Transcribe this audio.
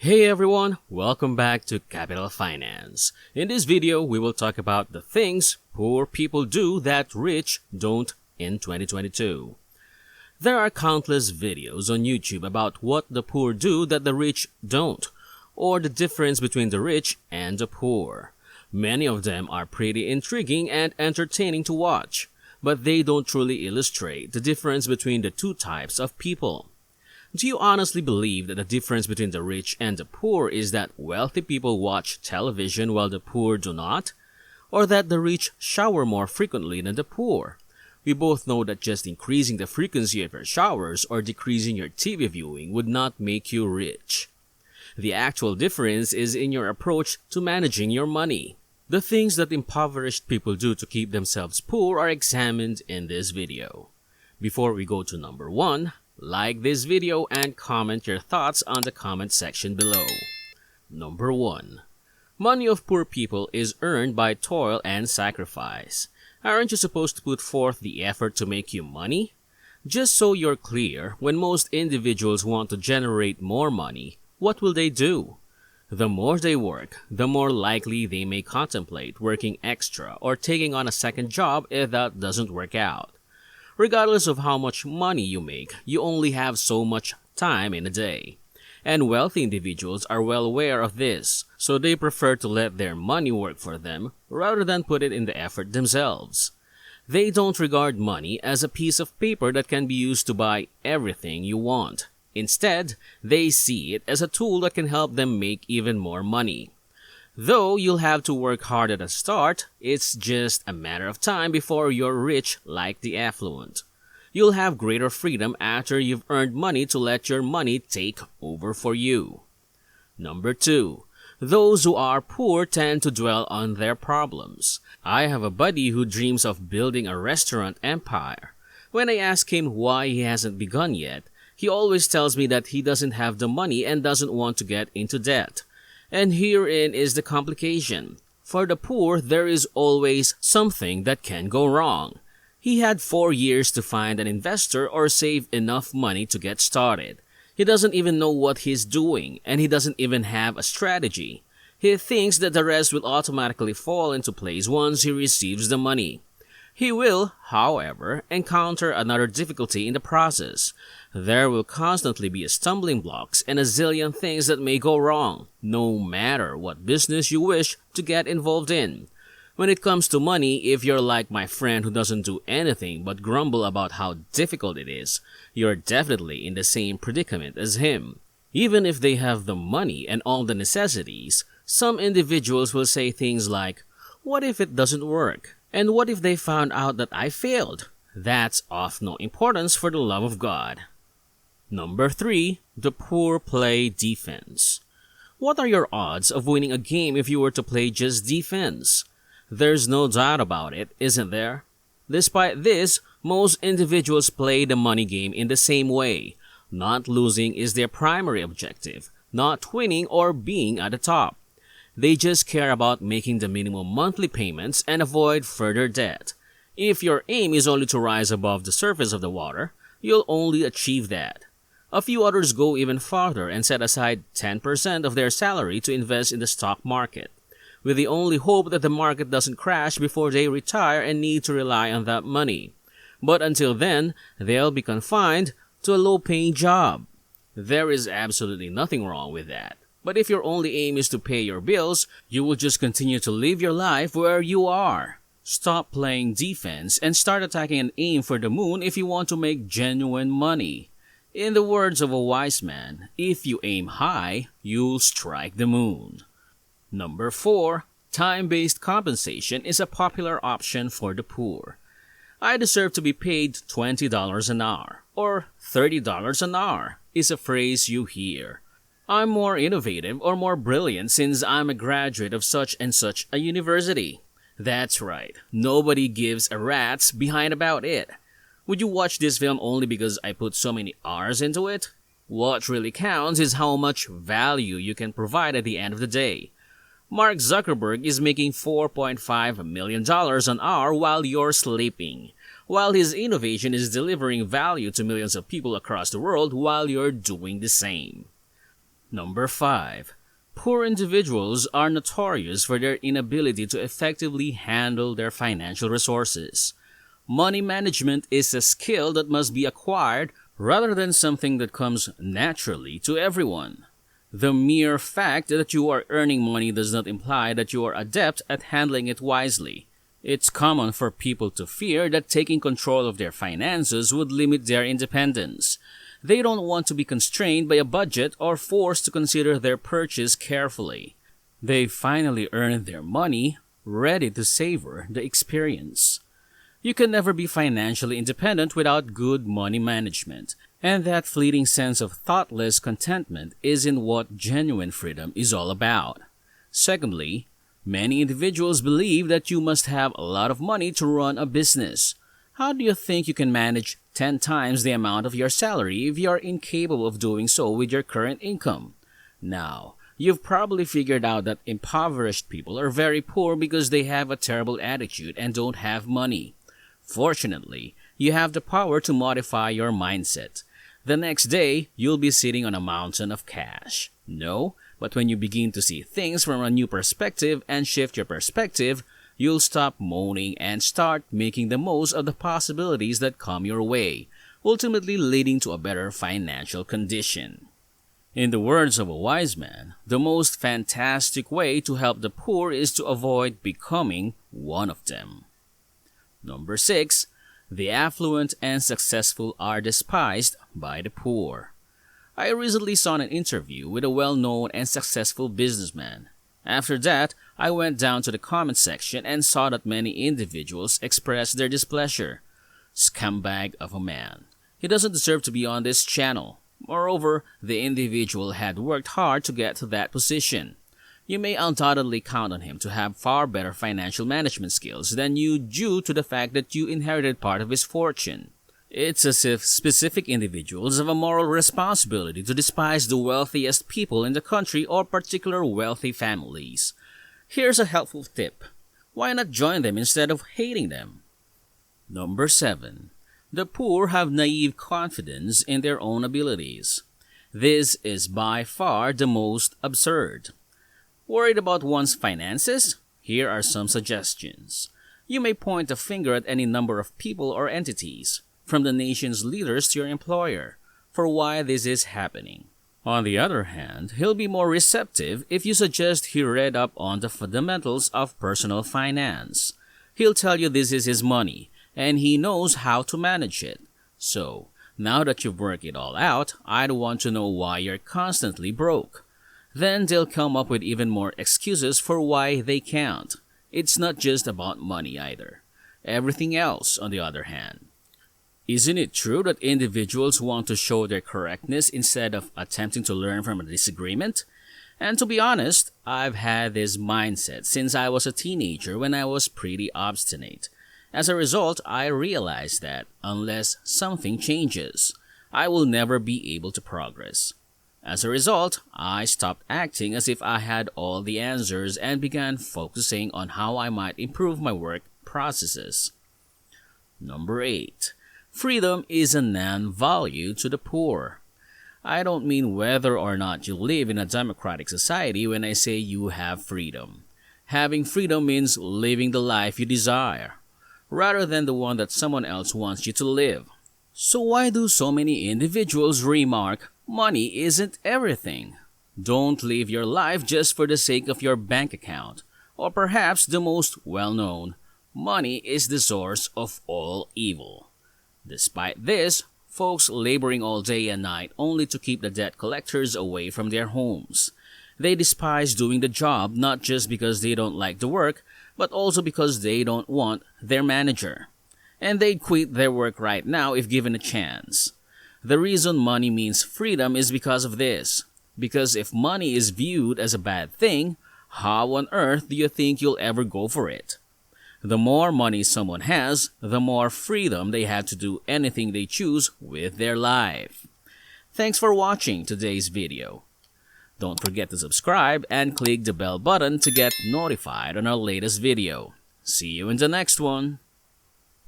Hey everyone, welcome back to Capital Finance. In this video, we will talk about the things poor people do that rich don't in 2022. There are countless videos on YouTube about what the poor do that the rich don't, or the difference between the rich and the poor. Many of them are pretty intriguing and entertaining to watch, but they don't truly illustrate the difference between the two types of people. Do you honestly believe that the difference between the rich and the poor is that wealthy people watch television while the poor do not? Or that the rich shower more frequently than the poor? We both know that just increasing the frequency of your showers or decreasing your TV viewing would not make you rich. The actual difference is in your approach to managing your money. The things that impoverished people do to keep themselves poor are examined in this video. Before we go to number 1, like this video and comment your thoughts on the comment section below. Number 1. Money of poor people is earned by toil and sacrifice. Aren't you supposed to put forth the effort to make you money? Just so you're clear, when most individuals want to generate more money, what will they do? The more they work, the more likely they may contemplate working extra or taking on a second job if that doesn't work out. Regardless of how much money you make, you only have so much time in a day. And wealthy individuals are well aware of this, so they prefer to let their money work for them rather than put it in the effort themselves. They don't regard money as a piece of paper that can be used to buy everything you want. Instead, they see it as a tool that can help them make even more money. Though you'll have to work hard at the start, it's just a matter of time before you're rich like the affluent. You'll have greater freedom after you've earned money to let your money take over for you. Number 2. Those who are poor tend to dwell on their problems. I have a buddy who dreams of building a restaurant empire. When I ask him why he hasn't begun yet, he always tells me that he doesn't have the money and doesn't want to get into debt. And herein is the complication. For the poor, there is always something that can go wrong. He had 4 years to find an investor or save enough money to get started. He doesn't even know what he's doing, and he doesn't even have a strategy. He thinks that the rest will automatically fall into place once he receives the money. He will, however, encounter another difficulty in the process. There will constantly be stumbling blocks and a zillion things that may go wrong, no matter what business you wish to get involved in. When it comes to money, if you're like my friend who doesn't do anything but grumble about how difficult it is, you're definitely in the same predicament as him. Even if they have the money and all the necessities, some individuals will say things like, "What if it doesn't work? And what if they found out that I failed?" That's of no importance for the love of God. Number 3. The poor play defense. What are your odds of winning a game if you were to play just defense? There's no doubt about it, isn't there? Despite this, most individuals play the money game in the same way. Not losing is their primary objective, not winning or being at the top. They just care about making the minimum monthly payments and avoid further debt. If your aim is only to rise above the surface of the water, you'll only achieve that. A few others go even farther and set aside 10% of their salary to invest in the stock market, with the only hope that the market doesn't crash before they retire and need to rely on that money. But until then, they'll be confined to a low-paying job. There is absolutely nothing wrong with that. But if your only aim is to pay your bills, you will just continue to live your life where you are. Stop playing defense and start attacking and aim for the moon if you want to make genuine money. In the words of a wise man, if you aim high, you'll strike the moon. Number 4. Time-based compensation is a popular option for the poor. I deserve to be paid $20 an hour, or $30 an hour, is a phrase you hear. I'm more innovative or more brilliant since I'm a graduate of such and such a university. That's right, nobody gives a rat's behind about it. Would you watch this film only because I put so many hours into it? What really counts is how much value you can provide at the end of the day. Mark Zuckerberg is making $4.5 million an hour while you're sleeping, while his innovation is delivering value to millions of people across the world while you're doing the same. Number 5. Poor individuals are notorious for their inability to effectively handle their financial resources. Money management is a skill that must be acquired rather than something that comes naturally to everyone. The mere fact that you are earning money does not imply that you are adept at handling it wisely. It's common for people to fear that taking control of their finances would limit their independence. They don't want to be constrained by a budget or forced to consider their purchase carefully. They finally earned their money, ready to savor the experience. You can never be financially independent without good money management, and that fleeting sense of thoughtless contentment isn't what genuine freedom is all about. Secondly, many individuals believe that you must have a lot of money to run a business. How do you think you can manage 10 times the amount of your salary if you are incapable of doing so with your current income? Now, you've probably figured out that impoverished people are very poor because they have a terrible attitude and don't have money. Fortunately, you have the power to modify your mindset. The next day, you'll be sitting on a mountain of cash. No, but when you begin to see things from a new perspective and shift your perspective, you'll stop moaning and start making the most of the possibilities that come your way, ultimately leading to a better financial condition. In the words of a wise man, the most fantastic way to help the poor is to avoid becoming one of them. Number 6. The affluent and successful are despised by the poor. I recently saw an interview with a well-known and successful businessman. After that, I went down to the comment section and saw that many individuals expressed their displeasure. Scumbag of a man. He doesn't deserve to be on this channel. Moreover, the individual had worked hard to get to that position. You may undoubtedly count on him to have far better financial management skills than you due to the fact that you inherited part of his fortune. It's as if specific individuals have a moral responsibility to despise the wealthiest people in the country or particular wealthy families. Here's a helpful tip. Why not join them instead of hating them? Number 7. The poor have naive confidence in their own abilities. This is by far the most absurd. Worried about one's finances? Here are some suggestions. You may point a finger at any number of people or entities, from the nation's leaders to your employer, for why this is happening. On the other hand, he'll be more receptive if you suggest he read up on the fundamentals of personal finance. He'll tell you this is his money, and he knows how to manage it. So, now that you've worked it all out, I'd want to know why you're constantly broke. Then they'll come up with even more excuses for why they can't. It's not just about money either. Everything else, on the other hand. Isn't it true that individuals want to show their correctness instead of attempting to learn from a disagreement? And to be honest, I've had this mindset since I was a teenager when I was pretty obstinate. As a result, I realized that unless something changes, I will never be able to progress. As a result, I stopped acting as if I had all the answers and began focusing on how I might improve my work processes. Number 8. Freedom is a non-value to the poor. I don't mean whether or not you live in a democratic society when I say you have freedom. Having freedom means living the life you desire, rather than the one that someone else wants you to live. So why do so many individuals remark, money isn't everything? Don't live your life just for the sake of your bank account. Or perhaps the most well-known, money is the source of all evil. Despite this, folks laboring all day and night only to keep the debt collectors away from their homes. They despise doing the job not just because they don't like the work, but also because they don't want their manager. And they'd quit their work right now if given a chance. The reason money means freedom is because of this. Because if money is viewed as a bad thing, how on earth do you think you'll ever go for it? The more money someone has, the more freedom they have to do anything they choose with their life. Thanks for watching today's video. Don't forget to subscribe and click the bell button to get notified on our latest video. See you in the next one.